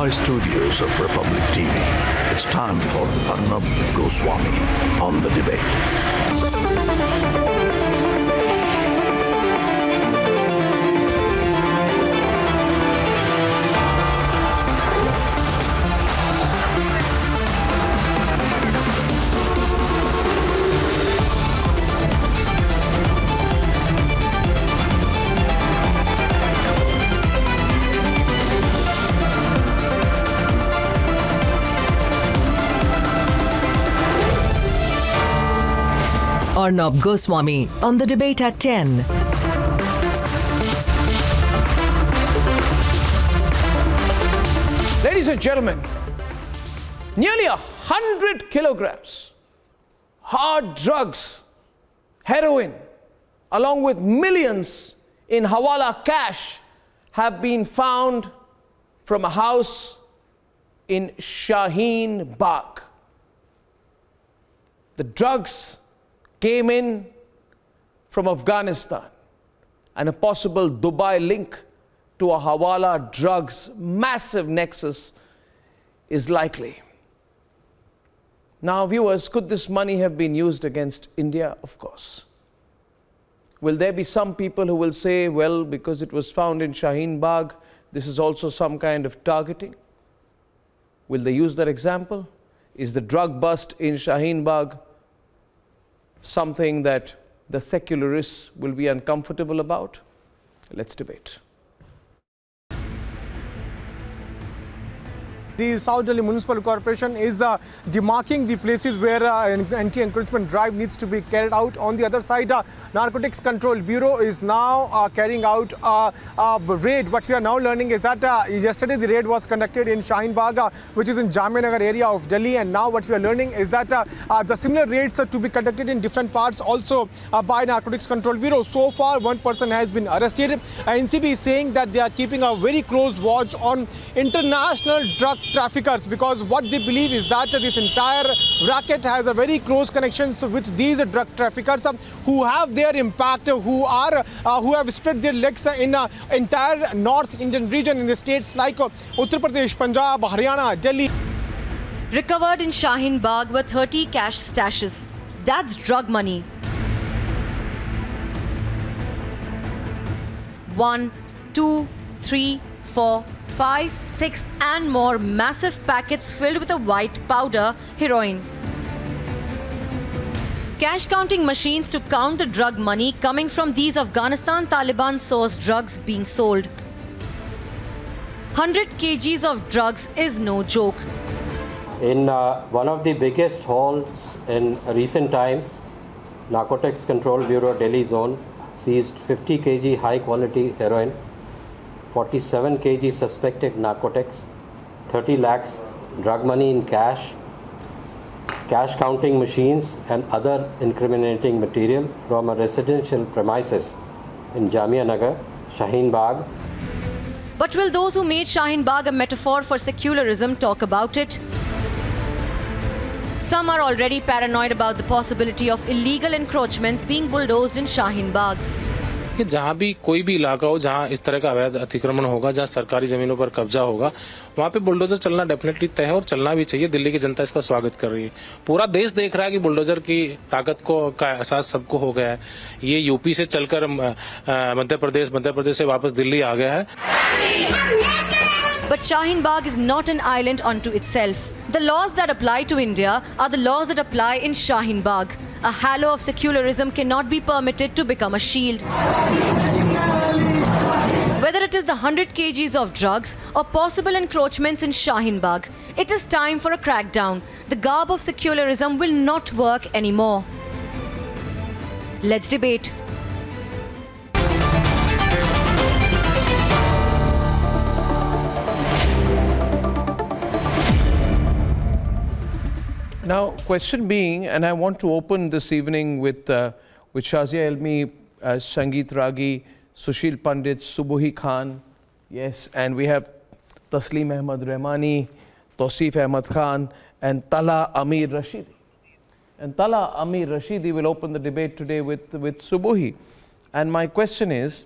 Mumbai studios of Republic TV, it's time for Arnab Goswami on the debate. Arnab Goswami on the debate at 10. Ladies and gentlemen, nearly 100 kilograms hard drugs, heroin, along with millions in Hawala cash have been found from a house in Shaheen Bagh. The drugs came in from Afghanistan, and a possible Dubai link to a Hawala drugs massive nexus is likely. Now, viewers, could this money have been used against India? Of course. Will there be some people who will say, well, because it was found in Shaheen Bagh, this is also some kind of targeting? Will they use that example? Is the drug bust in Shaheen Bagh something that the secularists will be uncomfortable about? Let's debate. The South Delhi Municipal Corporation is demarking the places where an anti-encroachment drive needs to be carried out. On the other side, Narcotics Control Bureau is now carrying out a raid. What we are now learning is that yesterday the raid was conducted in Shaheen Bagh, which is in Jamia Nagar area of Delhi, and now what we are learning is that the similar raids are to be conducted in different parts also by Narcotics Control Bureau. So far, one person has been arrested. NCB is saying that they are keeping a very close watch on international drug traffickers, because what they believe is that this entire racket has a very close connections with these drug traffickers who have their impact, who have spread their legs in entire North Indian region in the states like Uttar Pradesh, Punjab, Haryana, Delhi. Recovered in Shaheen Bagh were 30 cash stashes. That's drug money. 1, 2, 3, 4, 5, 6 and more massive packets filled with a white powder, heroin. Cash counting machines to count the drug money coming from these Afghanistan Taliban sourced drugs being sold. 100 kgs of drugs is no joke. In one of the biggest hauls in recent times, Narcotics Control Bureau Delhi Zone seized 50 kg high quality heroin, 47 kg suspected narcotics, 30 lakhs drug money in cash, cash counting machines and other incriminating material from a residential premises in Jamia Nagar, Shaheen Bagh. But will those who made Shaheen Bagh a metaphor for secularism talk about it? Some are already paranoid about the possibility of illegal encroachments being bulldozed in Shaheen Bagh. कि जहाँ भी कोई भी इलाका हो जहाँ इस तरह का अवैध अतिक्रमण होगा, जहाँ सरकारी जमीनों पर कब्जा होगा, वहाँ पे बुलडोजर चलना डेफिनेटली तय है और चलना भी चाहिए। दिल्ली की जनता इसका स्वागत कर रही है। पूरा देश देख रहा है कि बुलडोजर की ताकत का एहसास सबको हो गया है। ये यूपी से चलकर मध्य प्रदेश से वापस दिल्ली आ गया है। But Shaheen Bagh is not an island unto itself. The laws that apply to India are the laws that apply in Shaheen Bagh. A halo of secularism cannot be permitted to become a shield. Whether it is the 100 kgs of drugs or possible encroachments in Shaheen Bagh, it is time for a crackdown. The garb of secularism will not work anymore. Let's debate. Now, question being, and I want to open this evening with Shazia Elmi, Sangeet Ragi, Sushil Pandit, Subuhi Khan, yes, and we have Tasleem Ahmad Rahmani, Tausif Ahmad Khan, and Tala Amir Rashidi. And Tala Amir Rashidi will open the debate today with Subuhi. And my question is,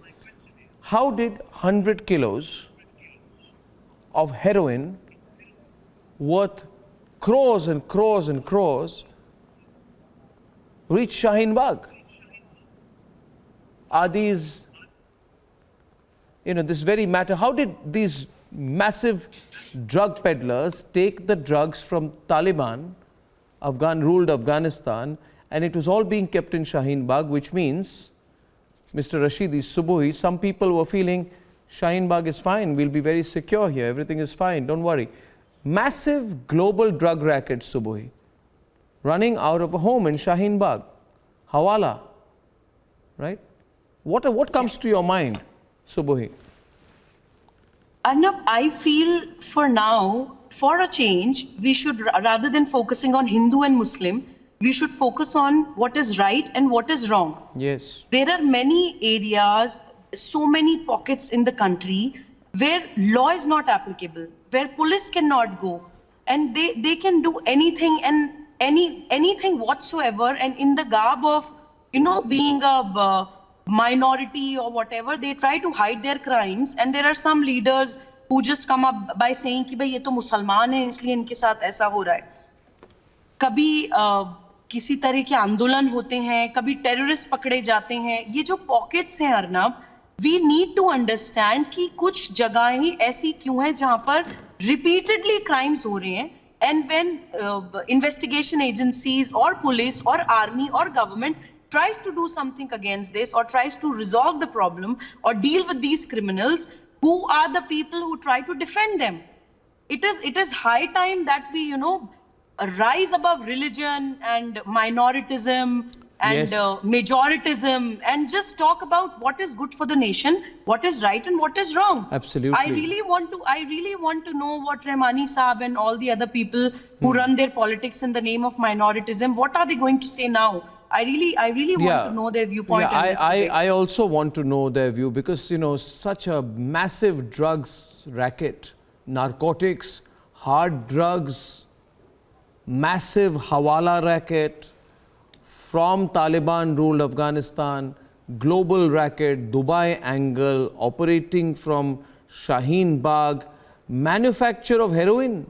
how did 100 kilos of heroin worth crores and crores and crores reach Shaheen Bagh? Are these, this very matter, how did these massive drug peddlers take the drugs from Taliban, ruled Afghanistan, and it was all being kept in Shaheen Bagh, which means, Mr. Rashidi Subuhi, some people were feeling Shaheen Bagh is fine, we'll be very secure here, everything is fine, don't worry. Massive global drug racket, Subuhi, running out of a home in Shaheen Bagh, Hawala, right? What comes to your mind, Subuhi? Arnab, I feel for now, for a change, we should, rather than focusing on Hindu and Muslim, we should focus on what is right and what is wrong. Yes. There are many areas, so many pockets in the country where law is not applicable, where police cannot go, and they can do anything and anything whatsoever, and in the garb of, being a minority or whatever, they try to hide their crimes. And there are some leaders who just come up by saying कि भाई ये तो मुसलमान है इसलिए इनके साथ ऐसा हो रहा है. कभी किसी तरह के आंदोलन होते हैं, कभी टेररिस्ट पकड़े जाते हैं. ये जो पॉकेट्स हैं Arnab, we need to understand कि कुछ जगहें ऐसी क्यों हैं जहां पर रिपीटेडली क्राइम्स हो रहे हैं. And when investigation agencies or police or army or government tries to do something against this or tries to resolve the problem or deal with these criminals, who are the people who try to defend them? It is high time that we, rise above religion and minoritism and Yes. majoritism and just talk about what is good for the nation, what is right and what is wrong. Absolutely. I really want to know what Rahmani Saab and all the other people who run their politics in the name of minoritism, what are they going to say now? I really want to know their viewpoint on this debate. I also want to know their view because, such a massive drugs racket, narcotics, hard drugs, massive Hawala racket, from Taliban-ruled Afghanistan, global racket, Dubai angle, operating from Shaheen Bagh, manufacture of heroin,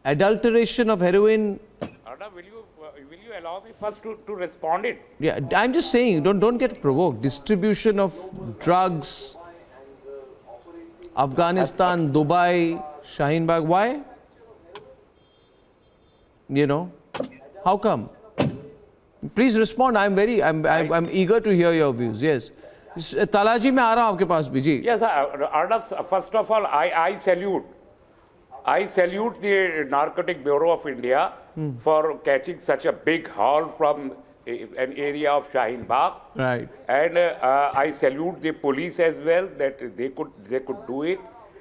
adulteration of heroin. Arnab, will you allow me first to respond it? Yeah, I'm just saying, don't get provoked. Distribution of drugs, Afghanistan, Dubai, Shaheen Bagh. Why? How come? Please respond. I'm eager to hear your views. Yes. Talaji, मैं आ रहा हूँ आपके पास भी जी. Yes, Arnab, first of all, I salute the Narcotic Bureau of India for catching such a big haul from an area of Shaheen Bagh. Right. And I salute the police as well that they could do it.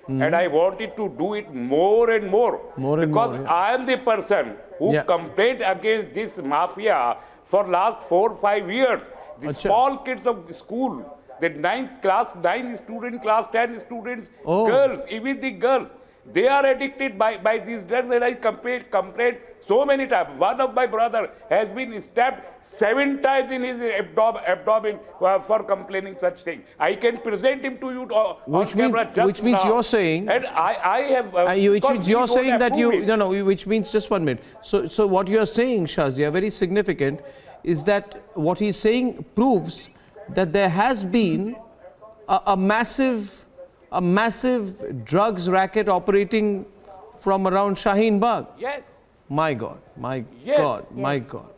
And I wanted to do it more and more. Because I am the person who complained against this mafia for last 4 or 5 years. The small kids of school, the 9th class, 9 students, class 10 students, girls, even the girls, they are addicted by these drugs, and I complained so many times. One of my brother has been stabbed 7 times in his abdomen for complaining such thing. I can present him to you on camera just which means now. you're saying, and I have which means you're saying that which means, just 1 minute. So what you're saying, Shazia, very significant, is that what he's saying proves that there has been a massive drugs racket operating from around Shaheen Bagh. Yes. My God. Yes. My God.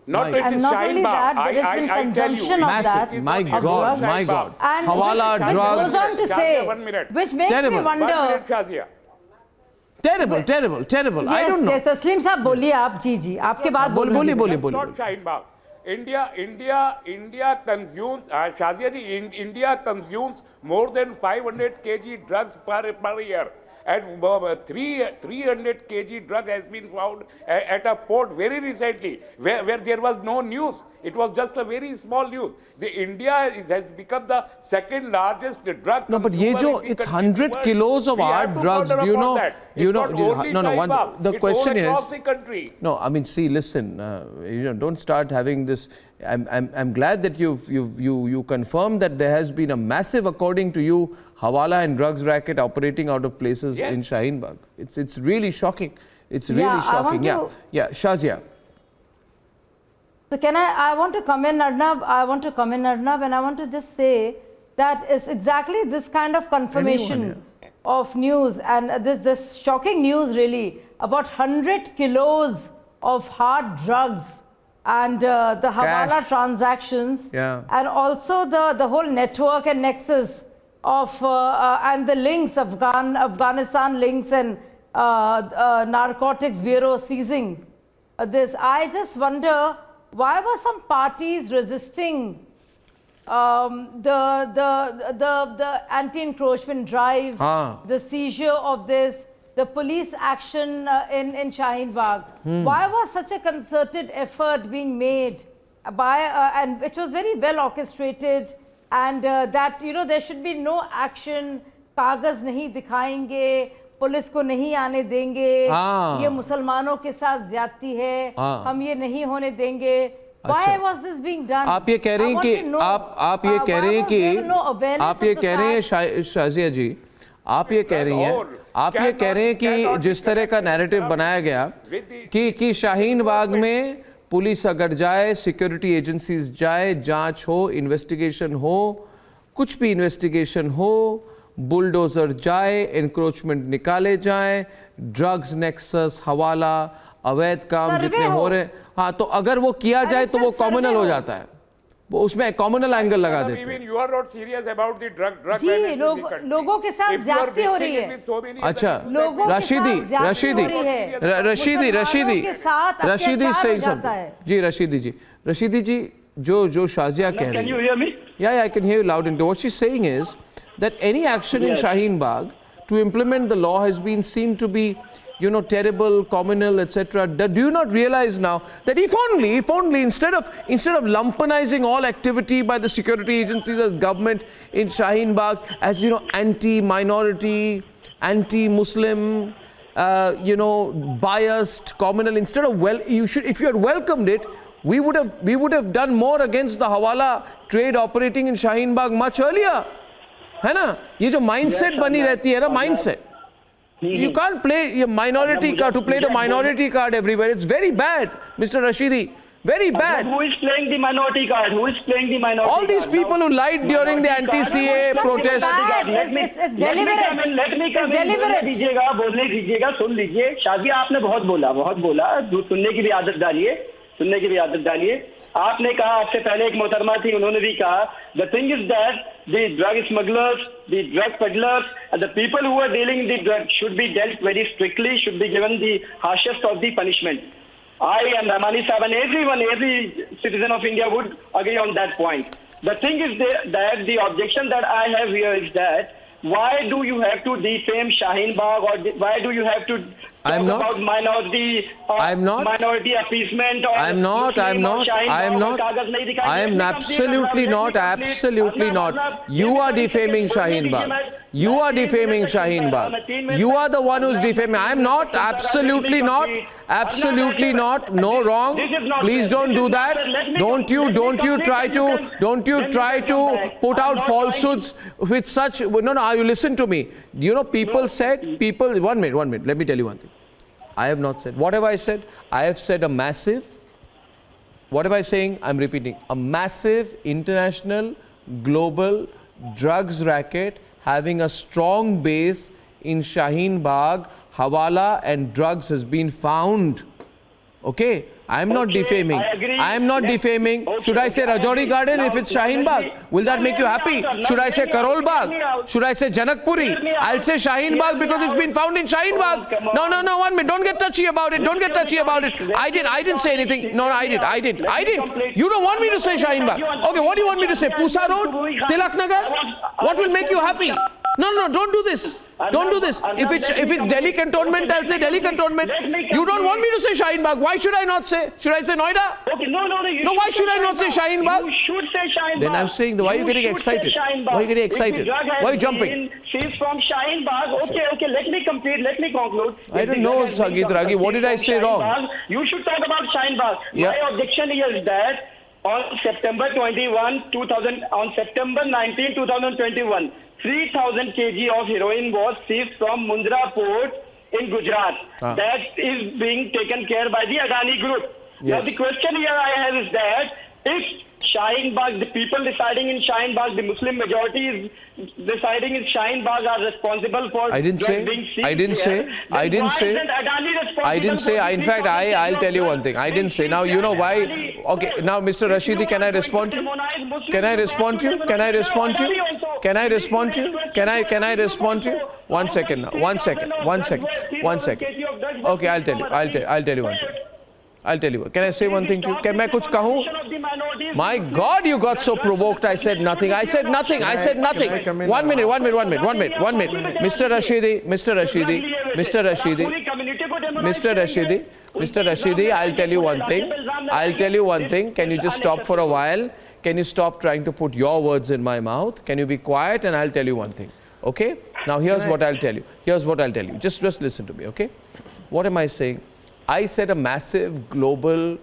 Not My- it is And not Shaheen only Bagh. that, there has been I tell you, consumption of Massive. that. My of God. drugs. My God. And Hawala, which drugs. goes on to Shazia, say, 1 minute. which makes Terrible. me 1 wonder. minute, Shazia. Terrible. I don't know. Yes, तस्लीम साहब बोलिए आप. जी आपके बाद बोलिए. That's not Shaheen Bagh. India consumes, Shazia ji, India consumes more than 500 kg drugs per year. And 300 kg drug has been found at a port very recently, where there was no news. It was just a very small news. India has become the second largest drug. No, but it's 100 kilos of hard drugs. Do you know? The question is. Across the country. No, I mean, see, listen. Don't start having this. I'm glad that you confirmed that there has been a massive, according to you, Hawala and drugs racket operating out of places in Shaheen Bagh. It's really shocking. It's really shocking. Yeah, Shazia. So I want to come in, Arnab. And I want to just say that it's exactly this kind of confirmation of news and this shocking news really about 100 kilos of hard drugs and the Hawala transactions and also the whole network and nexus of and the links, Afghanistan links and Narcotics Bureau seizing this. I just wonder, why were some parties resisting the anti-encroachment drive, the seizure of this, the police action in Shaheen Bagh? Why was such a concerted effort being made by, and which was very well orchestrated, and that, there should be no action, कागज नहीं दिखाएंगे, police को नहीं आने देंगे, ये मुसलमानों के साथ ज्यादती है, हम ये नहीं होने देंगे. Why was this being done? आप ये कह रहे हैं कि आप ये कह रहे हैं शाजिया जी, आप ये कह रही हैं कि जिस तरह का नैरेटिव बनाया गया कि शाहीन बाग में पुलिस अगर जाए, सिक्योरिटी एजेंसीज जाए, जांच हो, इन्वेस्टिगेशन हो, कुछ भी इन्वेस्टिगेशन हो, बुलडोजर जाए, एनक्रोचमेंट निकाले जाए, ड्रग्स नेक्सस, हवाला, अवैध काम जितने हो रहे, हाँ, तो अगर वो किया जाए तो वो कॉमनल हो जाता है, वो उसमें कॉमनल एंगल लगा देते हैं. You are not serious about the drug जी, लोगों के साथ ज्यादती हो रही है. अच्छा, रशीदी जी, जो शाजिया कह रही है, yeah, I can hear you loud and clear. What she's saying is that any action in Shaheen Bagh to implement the law has been seen to be, terrible, communal, etc. Do you not realize now that if only instead of lumpenizing all activity by the security agencies as government in Shaheen Bagh as anti-minority, anti-Muslim, biased, communal, instead of if you had welcomed it, we would have done more against the Hawala trade operating in Shaheen Bagh much earlier. है ना? ये जो mindset बनी रहती है ना, mindset. You can't play your minority card to play the minority card everywhere. It's very bad, Mr. Rashidi. Very bad. Who is playing the minority card? All these people who lied during the anti-CA protest. It's deliberate. Let me come in. बोलने दीजिएगा, सुन लीजिए. शाजिया, आपने बहुत बोला. सुनने की भी आदत डालिए. आपने कहा, आपसे पहले एक मोहतरमा थी, उन्होंने भी कहा, the thing is that the drug smugglers, the drug peddlers, and the people who are dealing the drug should be dealt very strictly, should be given the harshest of the punishment. I and Ramani Sahib and every citizen of India would agree on that point. The thing is that the objection that I have here is that why do you have to defame Shaheen Bagh, or why do you have to talk about minority appeasement? Or I am absolutely not. You are defaming Shaheen Bagh. You are defaming Shaheen Bagh. You are the one who's defaming. I am not. Absolutely not. No, wrong. Please don't do that. Don't you try to put out falsehoods with such. No, you listen to me. People said, 1 minute, let me tell you one thing. I have not said. What have I said? I have said a massive, what am I saying? I'm repeating. A massive international, global drugs racket having a strong base in Shaheen Bagh, Hawala and drugs has been found. Okay? I am not defaming. I am not defaming. Should I say Rajouri Garden if it's Shaheen Bagh? Will that make you happy? Should I say Karol Bagh? Should I say Janakpuri? I'll say Shaheen Bagh because it's been found in Shaheen Bagh. No, 1 minute. Don't get touchy about it. I didn't say anything. No, I didn't. You don't want me to say Shaheen Bagh. Okay, what do you want me to say? Pusa Road? Tilak Nagar? What will make you happy? No, don't do this. Don't do this. If it's Delhi cantonment, I'll say Delhi cantonment. You don't want me to say Shaheen Bagh. Why should I not say? Should I say Noida? Okay, no. No, why should I not say Shaheen Bagh? You should say Shaheen Bagh. Then I'm saying, why are you getting excited? Why are you getting excited? Why are you jumping? She's from Shaheen Bagh. Okay, let me complete, let me conclude. I don't know, Sangeet Ragi. What did I say wrong? You should talk about Shaheen Bagh. Yeah. My objection is that on September 19, 2021, 3,000 kg of heroin was seized from Mundra port in Gujarat. That is being taken care by the Adani Group. Yes. Now the question here I have is that if Shaheen Bagh, the people residing in Shaheen Bagh, the Muslim majority is deciding in Shaheen Bagh are responsible for In fact, I'll tell you one thing. I didn't say. Now, you know why? Okay, now, Mr. Rashidi, can I respond to you? Can I respond to you? Can I respond to you? Can I respond to you? Can I respond to you? 1 second now. 1 second. Okay, I'll tell you one thing. I'll tell you. Can I say one thing to you? Can I kuch kahun? My God, you got so provoked. I said nothing. 1 minute. Mr. Rashidi, I'll tell you one thing. Can you just stop for a while? Can you stop trying to put your words in my mouth? Can you be quiet and I'll tell you one thing. Okay? Now here's what I'll tell you. Just listen to me, okay? What am I saying? I said a massive global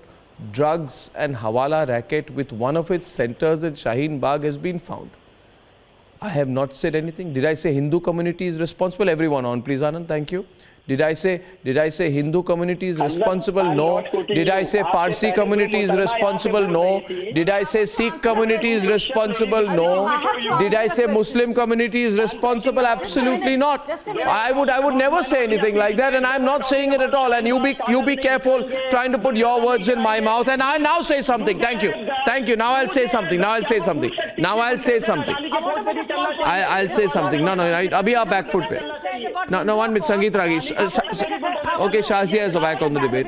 drugs and Hawala racket with one of its centers in Shaheen Bagh has been found. I have not said anything. Did I say Hindu community is responsible? Everyone on, please, Anand. Thank you. Did I say Hindu community is responsible? No. Did I say Parsi community is responsible? No. Did I say Sikh community is responsible? No. Did I say Muslim community is responsible? Absolutely not. I would never say anything like that, and I'm not saying it at all. And you be careful trying to put your words in my mouth. And I now say something. Thank you. Now I'll say something. No, I'll say something. No, abhi aap back foot pe. No, 1 minute, Sangeet Ragi. Okay, Shazia is back on the debate.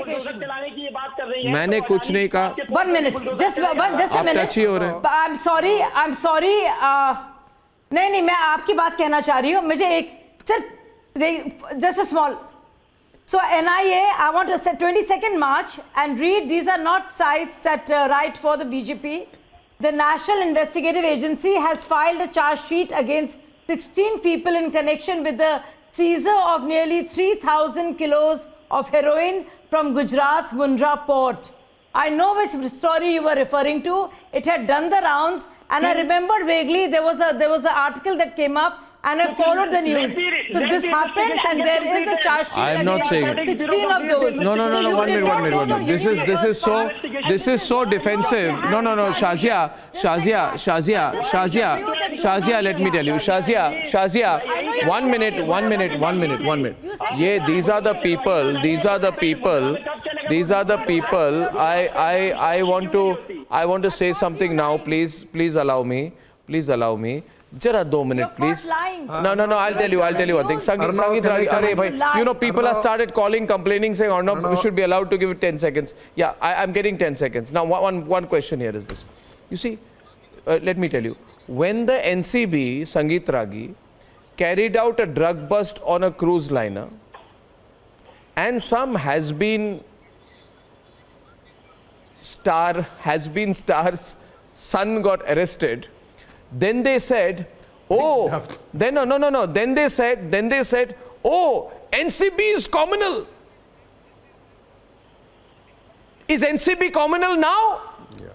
मैंने कुछ नहीं कहा. 1 minute, just a minute. टची हो रहे हैं. I'm sorry. नहीं, मैं आपकी बात कहना चाह रही हूँ. मुझे एक सिर्फ just a small. So NIA, I want to say 22nd March and read. These are not sites that write for the BJP. The National Investigative Agency has filed a charge sheet against 16 people in connection with the seizure of nearly 3,000 kilos of heroin from Gujarat's Mundra port. I know which story you were referring to. It had done the rounds, and I remembered vaguely there was an article that came up, and I followed the news. So this happened, and there is a charge sheet. I am not saying it. 16 of those. No. 1 minute. This is so defensive. No. Shazia. Let me tell you, Shazia. 1 minute. These are the people. I want to say something now. Please allow me. Jara 2 minutes, please. No, I'll tell you one thing. Sangeet Ragi, bhai, people have started calling, complaining, saying, Arnab, we should be allowed to give it 10 seconds. Yeah, I'm getting 10 seconds. Now, one question here is this. You see, let me tell you, when the NCB, Sangeet Ragi, carried out a drug bust on a cruise liner, and some has-been star's son got arrested, then they said, Then they said, NCB is communal. Is NCB communal now? Yeah.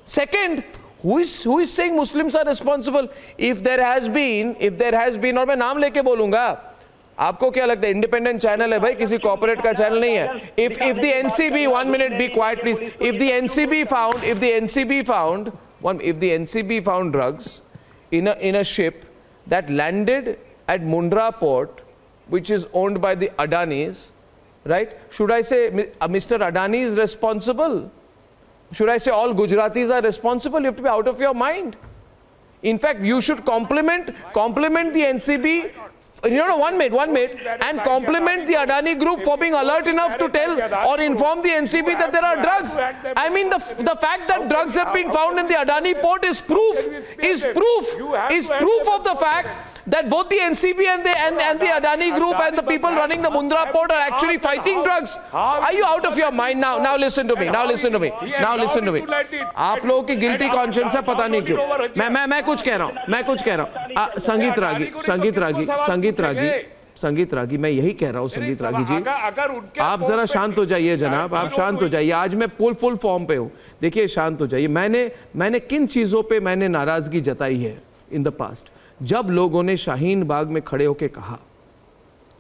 Second, who is saying Muslims are responsible? If there has been, और मैं नाम लेके बोलूँगा, आपको क्या लगता है independent channel है भाई, किसी कॉर्पोरेट का चैनल नहीं है. If the NCB, 1 minute, be quiet please. If the NCB found drugs in a ship that landed at Mundra port, which is owned by the Adanis, right? Should I say Mr. Adani is responsible? Should I say all Gujaratis are responsible? You have to be out of your mind. In fact, you should compliment the NCB. 1 minute, and compliment the Adani group for being alert enough to tell or inform the NCB that there are drugs. I mean, the fact that drugs have been found in the Adani port is proof of the fact that both the NCB and the Adani Group and the people running the Mundra port are actually fighting drugs? Are you out of your mind now? Now listen to me. Now listen to me. Now listen to me. आप लोगों की guilty conscience है, पता नहीं क्यों. मैं कुछ कह रहा हूँ. संगीत रागी, मैं यही कह रहा हूँ संगीत रागी जी, आप जरा शांत हो जाइए जनाब, आप शांत हो जाइए. आज मैं फुल फॉर्म पे हूँ. देखिए शांत हो जाइए. मैंने किन चीज़ों पे मैंने नाराज़गी जताई है इन द पास्ट. जब लोगों ने शाहीन बाग में खड़े होकर कहा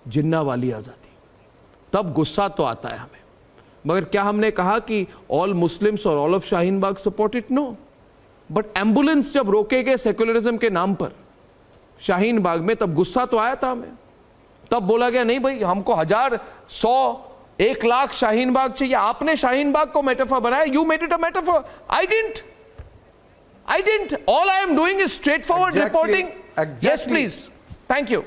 जिन्ना वाली आज़ादी, तब गुस्सा तो आता है हमें, मगर क्या हमने कहा कि ऑल मुस्लिम्स और all of Shaheen Bagh support it? No. But ambulance जब रोके गए सेकुलरिज्म के नाम पर शाहीन बाग में, तब गुस्सा तो आया था हमें. तब बोला गया नहीं भाई, हमको 1000, 100, 1 लाख शाहीन बाग चाहिए. आपने शाहीन बाग को मेटाफर बनाया. You made it a metaphor. I didn't. All I am doing is straightforward reporting. Yes, please. Thank you.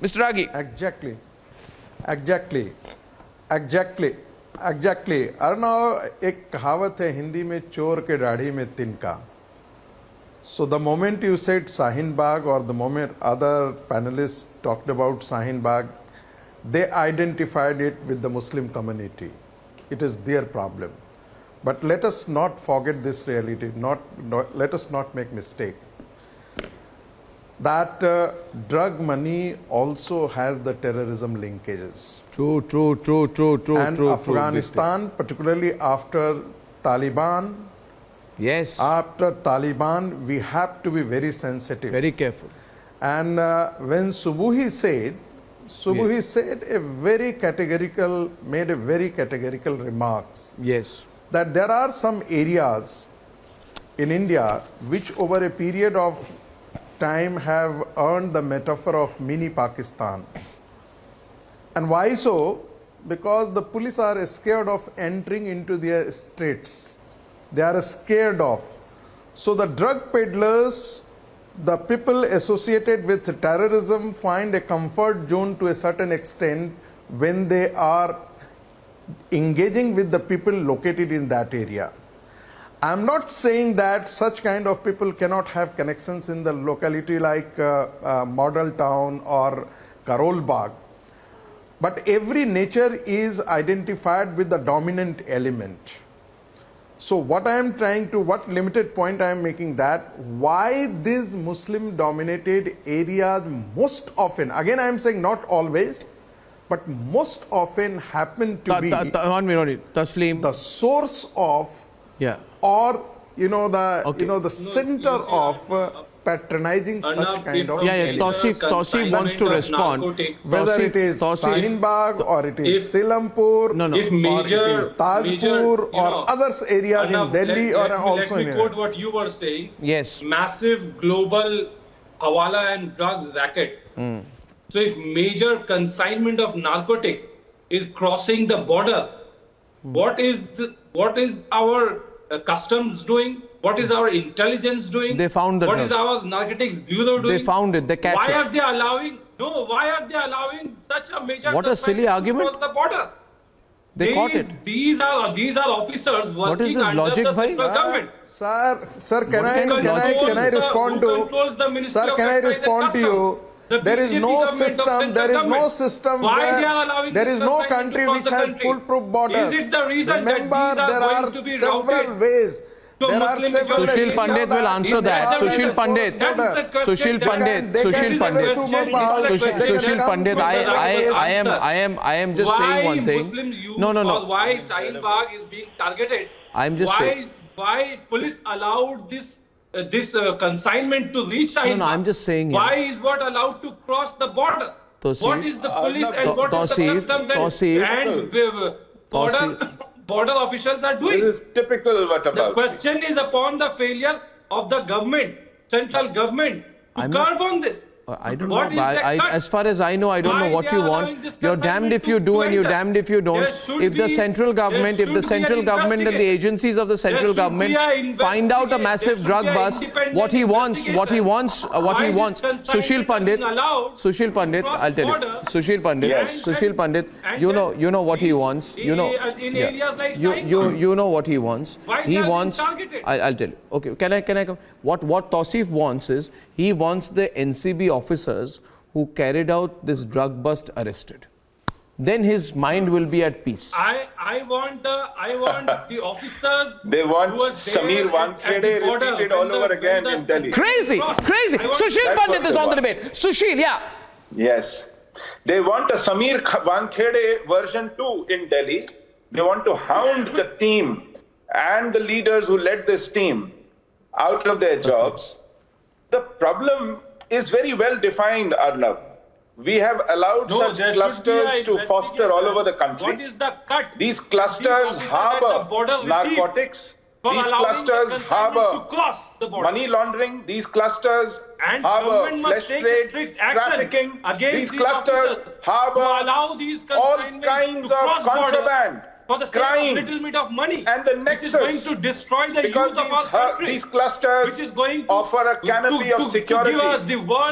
Mr. Ragi. Exactly. Arnab, एक कहावत है हिंदी में, चोर के दाढ़ी में तिनका. So the moment you said Shaheen Bagh, or the moment other panelists talked about Shaheen Bagh, they identified it with the Muslim community. It is their problem. But let us not forget this reality. Let us not make mistake. That drug money also has the terrorism linkages. True. And Afghanistan, particularly after Taliban. Yes. After Taliban, we have to be very sensitive. Very careful. And when Subuhi said made a very categorical remarks. Yes. That there are some areas in India which over a period of time have earned the metaphor of mini Pakistan. And why so? Because the police are scared of entering into their streets. They are scared of. So the drug peddlers, the people associated with terrorism, find a comfort zone to a certain extent when they are engaging with the people located in that area. I am not saying that such kind of people cannot have connections in the locality like Model Town or Karol Bagh. But every nature is identified with the dominant element. So what limited point I am making, that why these Muslim dominated areas most often, again I am saying not always, but most often happen to be Taslim, the source of, or the center of patronizing such kind of. Tausif wants to respond. Whether it is Shaheen Bagh or it is Silampur, if major, or it is Tajpur or other areas in Delhi or also in. Let me quote what you were saying. Yes. Massive global Hawala and drugs racket. So if major consignment of narcotics is crossing the border, what is our customs doing? What is our intelligence doing? They found the What drugs. is our narcotics bureau doing? They found it. They catch why it. are they allowing? No, why are they allowing such a major? What a silly argument. Across the border. They caught it. These are officers What is working this under logic, the bhai? central government. Sir, can I respond to? Who controls the Ministry Sir, of can I Excise respond and to you? Customs? There is no system. There is no system. Why they are allowing there this is no consignment country across which the has country? foolproof borders. Is it the reason Remember, that these are there going are to be several routed ways. to There are Muslim several majority? Sushil Pandit will answer that. Sushil Pandit. Sushil Pandit. Sushil Pandit. Sushil Pandit. I am just saying one thing. Muslims use No. Why Shaheen Bagh is being targeted? I'm just saying. Why police allowed this consignment to reach Shaheen No, Bagh? I'm just saying. Why is what allowed to cross the border? What is the police and what is the customs and border officials are doing? This is typical what about. The question is upon the failure of the government, central government, to curb on this. I don't What know. is the cut? As far as I know, I don't know Why what they you are want. allowing this You're damned if you consignment do to and you're enter? damned if you don't. There should If the be- central government, there if the should be an central government and the investigation. agencies of the central There should be government an find out a investigation. massive There drug should be an bust, independent what he wants, investigation. Why this consignment Sushil is Pandit, being allowed Sushil Pandit, cross I'll tell you. border? Sushil Pandit, Yes. Sushil Pandit, And you then know what he these- wants. You know, in areas like you know what he wants. Why He they are being wants. targeted? I'll tell you. Okay, can I come? What Tausif wants is He wants the NCB officers who carried out this drug bust arrested. Then his mind will be at peace. I want the officers. They want who are Sameer there at the border repeated all over again in Delhi. Crazy. Sushil Pandit is on the debate. Sushil, yeah. Yes. They want a Sameer Wankhede version 2 in Delhi. They want to hound the team and the leaders who led this team out of their jobs. The problem is very well defined, Arnab. We have allowed such clusters to foster all over the country. What is the cut? These clusters harbor narcotics. These clusters harbor money laundering. These clusters harbor flesh trade, trafficking. These clusters harbor all kinds of contraband, for the crime, little bit of money, and the Nexus, which is going to destroy the youth of our country. These clusters which is going to, offer a canopy of security.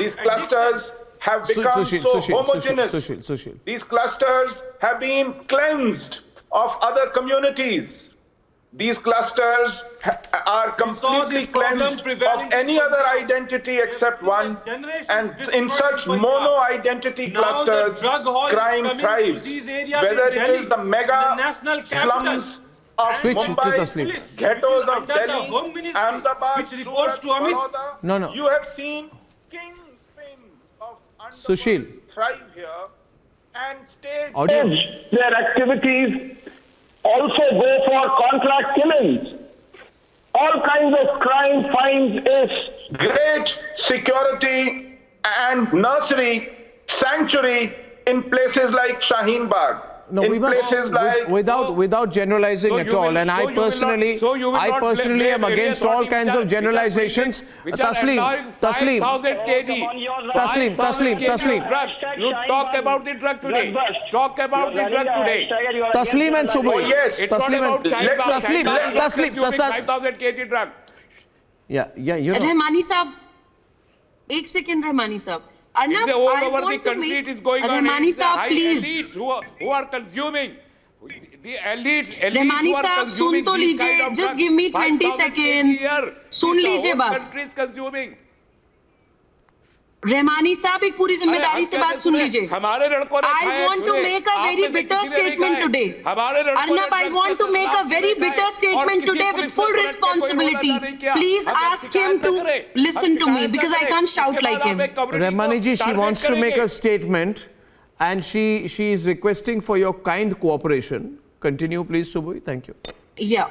These clusters have become so homogeneous. Sushil. These clusters have been cleansed of other communities. These clusters are completely cleansed of any other identity except one. And in such mono-identity clusters, crime thrives. Whether it is the mega slums of Mumbai, ghettos of Delhi, Ahmedabad, Surat, Vadodara, you have seen kingpins of Sushil. thrive here and stage their activities also go for contract killings. All kinds of crime finds its great security and nursery sanctuary in places like Shaheen Bagh. No, we must, without generalizing at all. And I personally am against all kinds of generalizations. Taslim. You talk about the drug today. Talk about the drug today. Taslim and Subui. Yes. Taslim. 5,000 kg drug. Yeah, you know. Rahmani Saab, 1 second, Rahmani Saab. Arnab, all I over the want to country make... it is going on. Rahmani Saab, please. Elites who are consuming. The elites Rahmani who are Saab, consuming sun to these lijiye. kind of Just drugs. give me 20 seconds. Sun lijiye baat. Country is consuming. Rahmani साहब एक पूरी जिम्मेदारी से बात सुन लीजिए. I want to make a very bitter statement today. Arnab, I want to make a very bitter statement today with full responsibility. Please ask him to listen to me because I can't shout like him. Rahmani ji, she wants to make a statement and she is requesting for your kind cooperation. Continue please, Subui. Thank you. Yeah.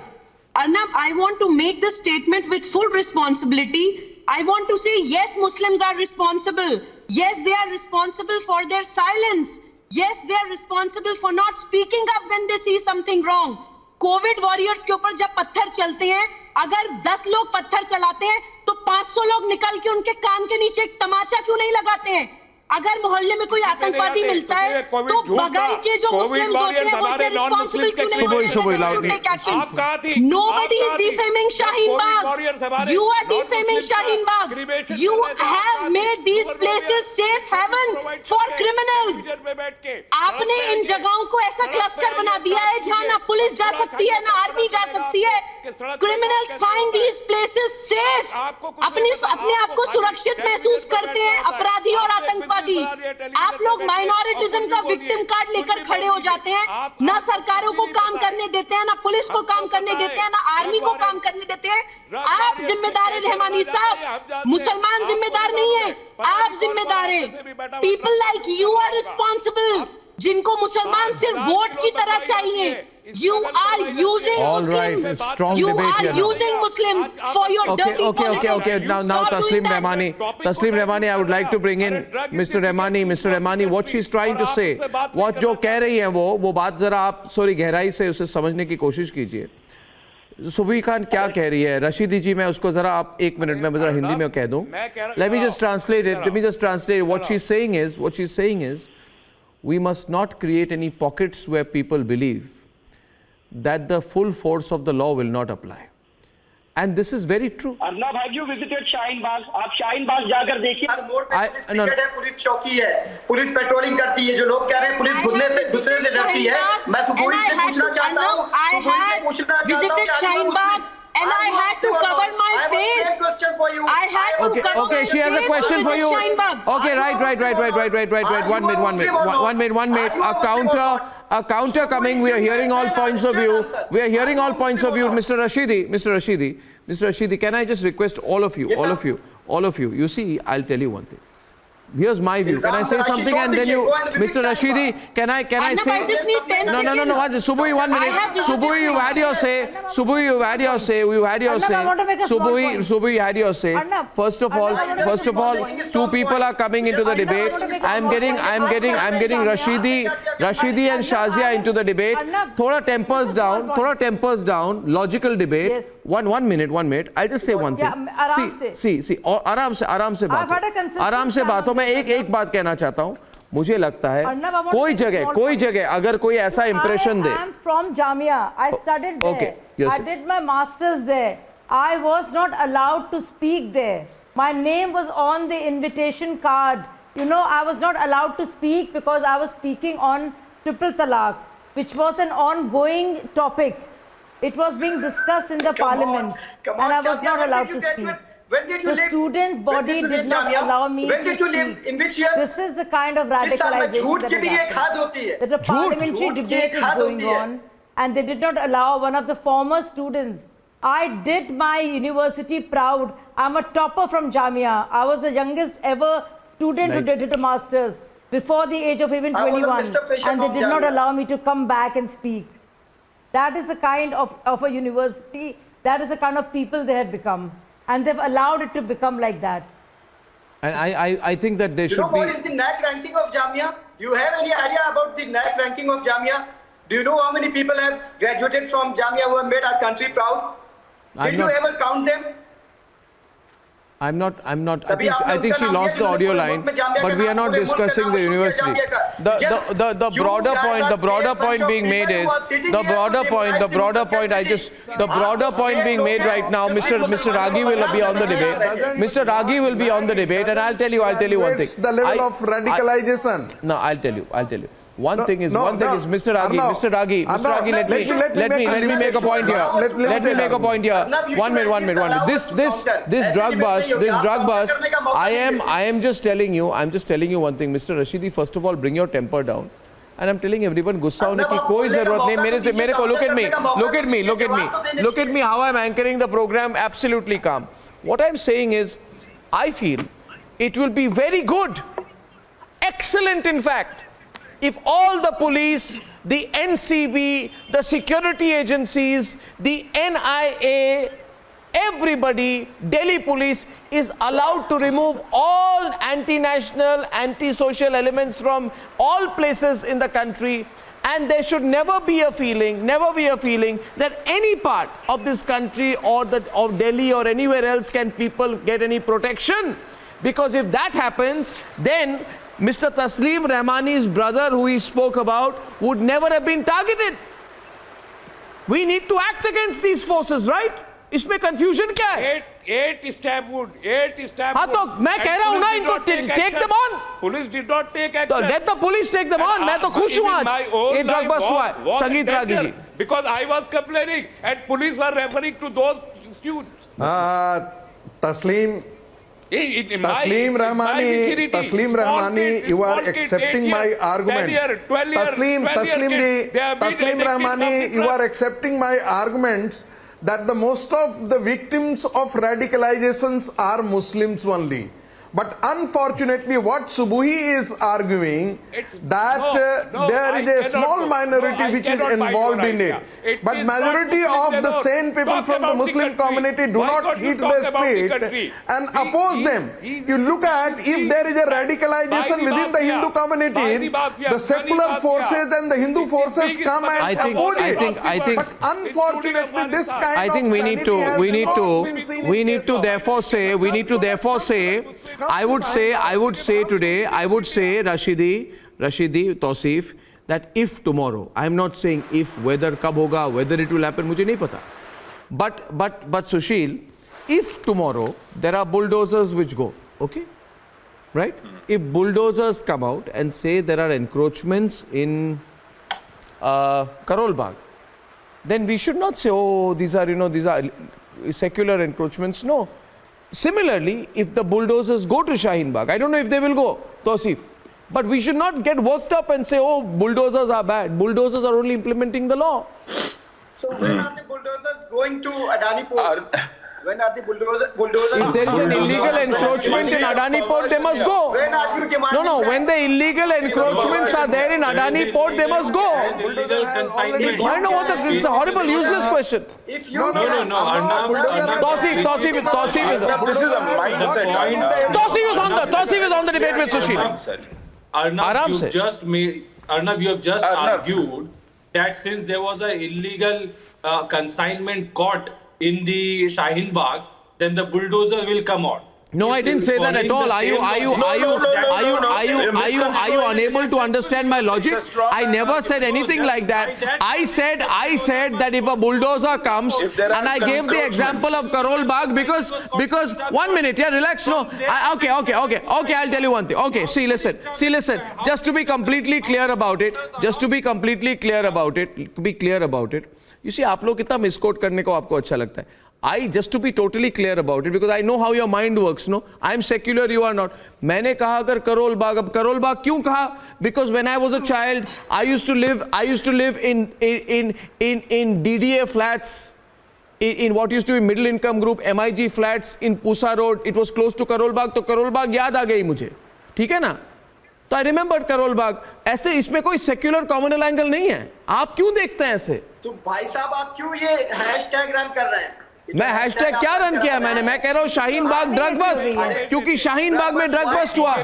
Arnab, I want to make the statement with full responsibility. I want to say, yes, Muslims are responsible. Yes, they are responsible for their silence. Yes, they are responsible for not speaking up when they see something wrong. COVID warriors के ऊपर जब पत्थर चलते हैं, अगर 10 लोग पत्थर चलाते हैं, तो 500 लोग निकल के उनके कान के नीचे एक तमाचा क्यों नहीं लगाते हैं? अगर मोहल्ले में कोई आतंकवादी मिलता है तो बगल के जो मुस्लिम होते हैं वो रिस्पांसिबल क्यों नहीं take actions. Nobody is defaming Shaheen Bagh. You are defaming Shaheen Bagh. You have made these places safe haven for criminals. आपने इन जगहों को ऐसा क्लस्टर बना दिया है जहां ना पुलिस जा सकती है ना आर्मी जा सकती है. Criminals find these places safe. अपने आप को सुरक्षित महसूस करते हैं अपराधी और आतंकवादी. आप लोग माइनॉरिटिज्म का विक्टिम कार्ड लेकर खड़े हो जाते हैं. ना सरकारों को काम करने देते हैं, ना पुलिस को काम करने देते हैं, ना आर्मी को काम करने देते हैं. आप जिम्मेदार हैं रहमानी साहब. मुसलमान जिम्मेदार नहीं है, आप जिम्मेदार हैं. People like you are responsible. जिनको मुसलमान सिर्फ वोट की तरह चाहिए. You are using Muslims. Strong you debate are here using Muslims for your dirty politics. Okay. Now Taslim Rahmani, I would like to bring in Mr. Rahmani, what she's trying to say, what जो कह रही हैं वो बात जरा आप थोड़ी गहराई से उसे समझने की कोशिश कीजिए. सुबी खान क्या कह रही है? रशीदी जी, मैं उसको जरा आप 1 मिनट में जरा हिंदी में कह दूं. Let me just translate it. What she's saying is, we must not create any pockets where people believe that the full force of the law will not apply. And this is very true. Arnab, have you visited Shaheen Bagh? आप Shaheen Bagh जाकर देखिए. मोड़ पे police picket है, police चौकी है, police patrolling करती है. जो लोग कह रहे हैं पुलिस दूसरे से डरती है, मैं सुबोरी से पूछना चाहता हूँ. I had visited Shaheen Bagh and I had to cover my face. you. I had to Okay, cut okay, my she has a face question because for of you. Shaheen Bagh. Okay, right. One minute. A counter coming. We are hearing all points of view. Mr. Rashidi, can I just request all of you? You see, I'll tell you one thing. Here's my view. Can I say something and then you, Mr. Rashidi, can I say? I just need 10 seconds. No. Subui, 1 minute. Subui, you had your say. Subui, you had your say. Subui had your say. First of all, two people are coming into the debate. I'm getting Rashidi and Shazia into the debate. Thoda tempers down. Logical debate. Yes. One minute. I'll just say one thing. See. आराम से बात हो. मैं एक बात कहना चाहता हूँ. मुझे लगता है कोई जगह अगर कोई ऐसा impression they. I am from Jamia. I studied there. Okay. Yes, I did my masters there. I was not allowed to speak there. My name was on the invitation card. You know, I was not allowed to speak because I was speaking on triple talaq, which was an ongoing topic. It was being discussed in the parliament, and I was not allowed to speak. When did you The live? student body did not allow me to speak. When did you live? In which year? This is the kind of radicalization that is happening. That a parliamentary debate is going on, and they did not allow one of the former students. I did my university proud. I'm a topper from Jamia. I was the youngest ever student who did a master's before the age of even 21, and they did not allow me to come back and speak. That is the kind of a university, that is the kind of people they have become. And they've allowed it to become like that. And I think that they should be... You know what is the NAC ranking of Jamia? Do you have any idea about the NAC ranking of Jamia? Do you know how many people have graduated from Jamia who have made our country proud? Did you ever count them? I'm not. I think she lost the audio line. But we are not discussing the university. The broader point being made is the broader point being made right now. Mr. Ragi will be on the debate. Mr. Ragi will be on the debate, and I'll tell you one thing. It's the level of radicalization. No, I'll tell you. One thing is, Mr. Ragi, let me make a point here. Let me make a point here. One minute. This drug bust. I am just telling you one thing, Mr. Rashidi. First of all, bring your temper down. And I'm telling everyone, गुस्सा होने की कोई जरूरत नहीं. मेरे को look at me. How I'm anchoring the program, absolutely calm. What I'm saying is, I feel it will be very good, excellent, in fact, if all the police, the NCB, the security agencies, the NIA, everybody, Delhi police is allowed to remove all anti-national, anti-social elements from all places in the country, and there should never be a feeling that any part of this country or of Delhi or anywhere else can people get any protection. Because if that happens, then Mr. Taslim Rahmani's brother, who he spoke about, would never have been targeted. We need to act against these forces, right? इसमें confusion क्या है? 8 stab wood. हाँ तो मैं कह रहा हूँ ना इनको take them on. Police did not take action. तो let the police take them on. मैं तो खुश हूँ आज. ये drug bust हुआ है. संगीत रागी जी. Because I was complaining and police were referring to those students. Taslim Rahmani, you are accepting my argument. Taslim Rahmani, you are accepting my arguments that the most of the victims of radicalizations are Muslims only. But unfortunately, what Subuhi is arguing, that there is a small minority which is involved in it. But majority of the sane people from the Muslim community do not hit the street and oppose them. You look at, if there is a radicalization within the Hindu community, the secular forces and the Hindu forces come and oppose it. But unfortunately, this kind of we need to therefore say, I would say, Rashidi, Tausif, that if tomorrow, I am not saying if, whether kab hoga, whether it will happen, मुझे नहीं पता. But Sushil, if tomorrow there are bulldozers which go, okay, right? If bulldozers come out and say there are encroachments in Karol Bagh, then we should not say, oh, these are secular encroachments. No. Similarly, if the bulldozers go to Shaheen Bagh, I don't know if they will go, Tausif. But we should not get worked up and say, oh, bulldozers are bad. Bulldozers are only implementing the law. So when are the bulldozers going to Adani Port? When are the bulldozers? If there is an illegal encroachment in Adani Port, they must go. When are you demanding? No, when the illegal encroachments are there in Adani Port, they must go. I don't know what it's a horrible, useless question. If you No, Arnab. Tausif is This is a mindset. Tausif is on the debate with Sushil. Arnab, you have just argued that since there was an illegal consignment caught in the Shaheen Bagh, then the bulldozer will come out. No, I didn't say that at all. Are you unable to understand my logic? I never said anything like that. I said that if a bulldozer comes, and I gave the example of Karol Bagh because 1 minute, yeah, relax. No, okay, I'll tell you one thing. Okay, see, listen. Just to be completely clear about it. You see, आप लोग कितना misquote करने को आपको अच्छा लगता है. Just to be totally clear about it, because I know how your mind works, no? I am secular, you are not. मैंने कहा अगर Karol Bagh, अब Karol Bagh क्यों कहा? Because when I was a child, I used to live in DDA flats, in what used to be middle income group, MIG flats in Pusa Road. It was close to Karol Bagh, तो Karol Bagh याद आ गई मुझे, ठीक है ना? तो I remembered Karol Bagh. ऐसे इसमें कोई secular communal angle नहीं है. आप क्यों देखते हैं ऐसे? तो भाई साहब आप क्यों ये हैशटैग रन कर रहे हैं? मैं हैशटैग क्या रन किया मैंने? मैं कह रहा हूँ शाहीन बाग ड्रग बस्ट, क्योंकि शाहीन बाग में ड्रग बस्ट हुआ.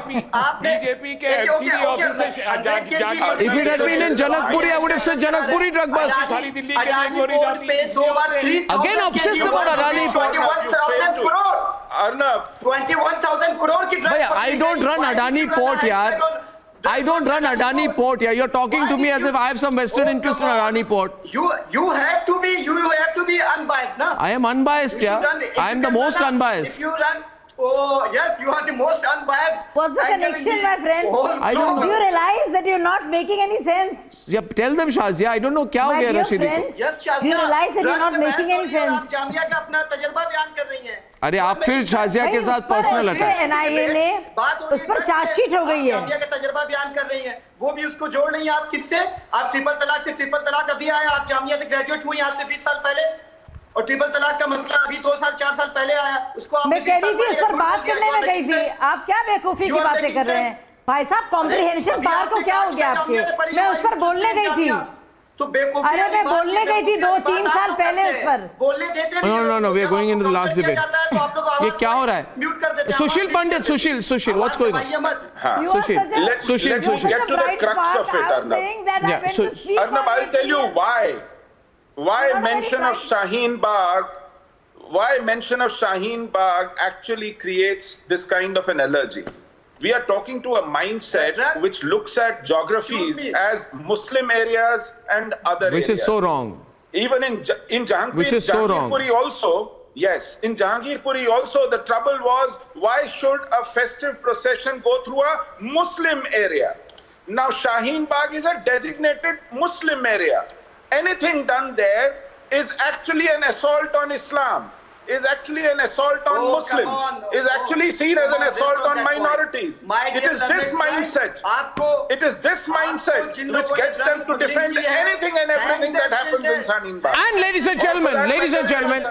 बीजेपी के FCD officer If it had been in Janakpuri, I would have said Janakpuri drug bust. सारी दिल्ली के लिए Again obsessed about Adani Port. 21,000 crore. Arnab, 21,000 crore की drug. Bhaiya, I don't run Adani Port, yaar. I don't run Adani Port, yeah. You're talking to me as if I have some vested interest in Adani Port. You have to be unbiased, na? I am unbiased, yeah. I am the most unbiased. If you run, oh yes, you are the most unbiased. What's the connection, my friend? I don't know. Do you realize that you're not making any sense? Yeah, tell them, Shazia. I don't know क्या हो गया रशीदी को. Yes, Shazia. Do you realize that you're not making any sense? आप जामिया का अपना तजुर्बा बयान कर रही हैं. अरे आप फिर शाजिया के साथ पर्सनल अटैक. NIA ने उस पर चार्जशीट हो गई है. जामिया का तजुर्बा बयान कर रही हैं. वो भी उसको जोड़ रही हैं. आप किससे? आप ट्रिपल तलाक से. ट्रिपल तलाक अभी आया. आप जामिया से ग्रेजुएट हुई आज से 20 साल पहले. और ट्रिपल तलाक का मसला अभी 2 साल 4 साल पहले आया. उसको मैं कह रही थी उस पर बात करने में गई थी. आप क्या बेवकूफी की बातें कर रहे हैं भाई साहब? कॉम्प्रिहेंशन पावर को क्या हो गया आपके? मैं उस पर बोलने गई थी. तो बेवकूफी. अरे मैं बोलने गई थी 2-3 साल पहले उस पर. बोलने देते नहीं. No, we are going into the last debate. ये क्या हो रहा है? म्यूट कर देते हैं. सुशील पंडित, सुशील, what's going on? Sushil. Let's get to the crux of it, Arnab. Yeah, Arnab, I'll tell you why. Why mention of Shaheen Bagh actually creates this kind of an allergy. We are talking to a mindset which looks at geographies as Muslim areas and other areas. Which is so wrong. Even in Jahangirpuri also, yes, in Jahangirpuri also, the trouble was, why should a festive procession go through a Muslim area? Now, Shaheen Bagh is a designated Muslim area. Anything done there is actually an assault on Islam, is actually an assault on Muslims, is actually seen as an assault on minorities. It is this mindset which gets them to defend anything and everything that happens in Shaheen Bagh. And ladies and gentlemen,